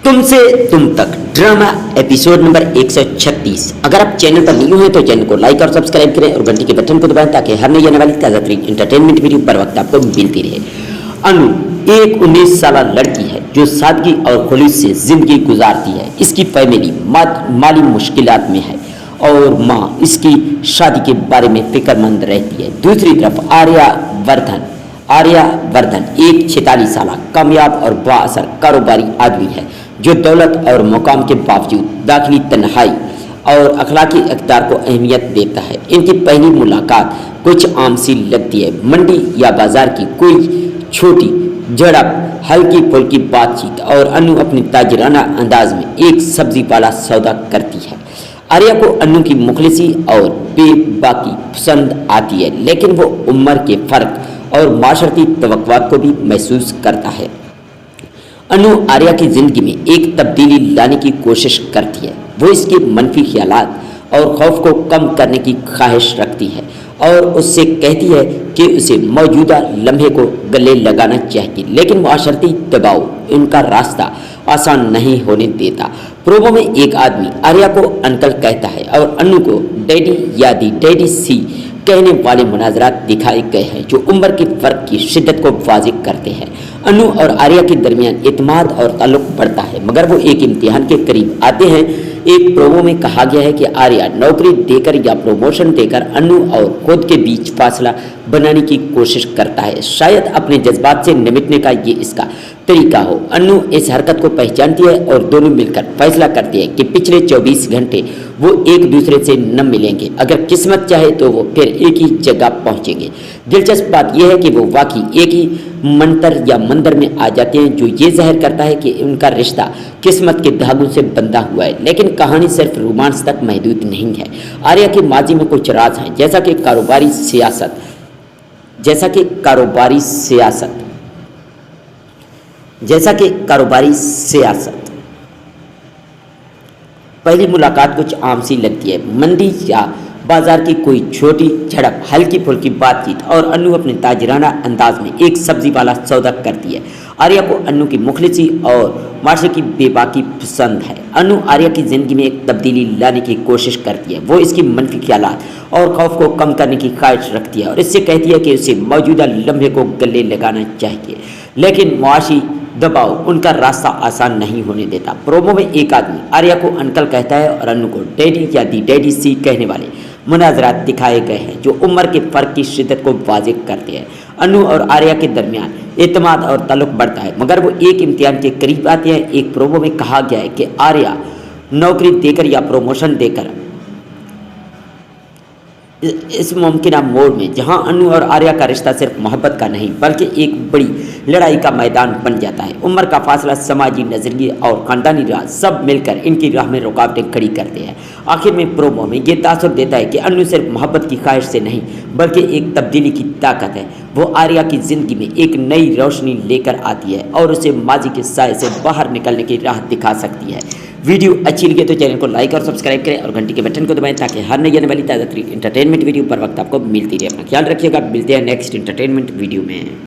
तुम से तुम तक ड्रामा एपिसोड नंबर 136। अगर आप चैनल पर न्यू हैं तो चैनल को लाइक और सब्सक्राइब करें और घंटी के बटन को दबाएं ताकि हर नई आने वाली ताज़ा तरीन एंटरटेनमेंट वीडियो पर वक्त आपको मिलती रहे। अनु एक 19 साल लड़की है जो सादगी और खुलूस से जिंदगी गुजारती है। इसकी फैमिली माली मुश्किलात में है और माँ इसकी शादी के बारे में फिक्रमंद रहती है। दूसरी तरफ आर्यवर्धन एक 46 साल कामयाब और बाअसर कारोबारी आदमी है जो दौलत और मुकाम के बावजूद दाखिली तन्हाई और अखलाकी इक़्तिदार को अहमियत देता है। इनकी पहली मुलाकात कुछ आम सी लगती है। मंडी या बाजार की कोई छोटी झड़प, हल्की फुल्की बातचीत और अनु अपनी ताजराना अंदाज में एक सब्जी वाला सौदा करती है। आर्या को अनु की मुखलिसी और बेबाकी पसंद आती है, लेकिन वो उम्र के फ़र्क और माशरती तवक्कुआत को भी महसूस करता है। अनु आर्या की ज़िंदगी में एक तब्दीली लाने की कोशिश करती है। वो इसके मनफी ख्यालात और खौफ को कम करने की ख्वाहिश रखती है और उससे कहती है कि उसे मौजूदा लम्हे को गले लगाना चाहिए, लेकिन माशरती दबाव इनका रास्ता आसान नहीं होने देता। प्रोमो में एक आदमी आर्या को अंकल कहता है और अनु को डैडी या दी डैडी सी कहने वाले मुनाजरात दिखाए गए हैं जो उम्र के फ़र्क की शिद्दत को वाज़ेह करते हैं। अनु और आर्या के दरमियान इत्मीनान और ताल्लुक़ बढ़ता है, मगर वो एक इम्तिहान के करीब आते हैं। एक प्रोमो में कहा गया है कि आर्या नौकरी देकर या प्रमोशन देकर अनु और खुद के बीच फासला बनाने की कोशिश करता है। शायद अपने जज्बात से निपटने का ये इसका तरीका हो। अनु इस हरकत को पहचानती है और दोनों मिलकर फैसला करते हैं कि पिछले 24 घंटे वो एक दूसरे से न मिलेंगे। अगर किस्मत चाहे तो वो फिर एक ही जगह पहुंचेंगे। दिलचस्प बात यह है कि वो वाकई एक ही मंतर या मंदिर में आ जाते हैं जो ये ज़ाहिर करता है कि उनका रिश्ता किस्मत के धागों से बंधा हुआ है। लेकिन कहानी सिर्फ रोमांस तक महदूद नहीं है। आर्या के माजी में कुछ राज हैं, जैसा कि कारोबारी सियासत। पहली मुलाकात कुछ आम सी लगती है। मंडी या बाजार की कोई छोटी झड़प, हल्की फुल्की बातचीत और अनु अपने ताजराना अंदाज में एक सब्जी वाला सौदा करती है। आर्या को अनु की मुखलिसी और माशरे की बेबाकी पसंद है। अनु आर्या की ज़िंदगी में एक तब्दीली लाने की कोशिश करती है। वो इसकी मनफी ख्यालात और खौफ को कम करने की ख्वाहिश रखती है और इससे कहती है कि उसे मौजूदा लम्हे को गले लगाना चाहिए, लेकिन मुआशी दबाव उनका रास्ता आसान नहीं होने देता। प्रोमो में एक आदमी आर्या को अंकल कहता है और अनु को डैडी या दी डैडी सी कहने वाले मुनाजरात दिखाए गए हैं जो उम्र के फ़र्क की शिद्दत को वाज़ेह करते हैं। अनु और आर्या के दरमियान इत्मीनान और ताल्लुक़ बढ़ता है, मगर वो एक इम्तिहान के करीब आते हैं। एक प्रोमो में कहा गया है कि आर्या नौकरी देकर या प्रमोशन देकर इस मुमकिन मोड़ में जहां अनु और आर्या का रिश्ता सिर्फ मोहब्बत का नहीं बल्कि एक बड़ी लड़ाई का मैदान बन जाता है। उम्र का फासला, समाजी नज़रिए और ख़ानदानी राज सब मिलकर इनकी राह में रुकावटें खड़ी करते हैं। आखिर में प्रोमो में ये तासुर देता है कि अनु सिर्फ मोहब्बत की ख्वाहिश से नहीं बल्कि एक तब्दीली की ताकत है। वो आर्या की ज़िंदगी में एक नई रोशनी लेकर आती है और उसे माजी के साए से बाहर निकलने की राह दिखा सकती है। वीडियो अच्छी लगे तो चैनल को लाइक और सब्सक्राइब करें और घंटी के बटन को दबाएं ताकि हर नई आने वाली ताज़ा तरीन एंटरटेनमेंट वीडियो पर वक्त आपको मिलती रहे। अपना ख्याल रखिएगा। मिलते हैं नेक्स्ट एंटरटेनमेंट वीडियो में।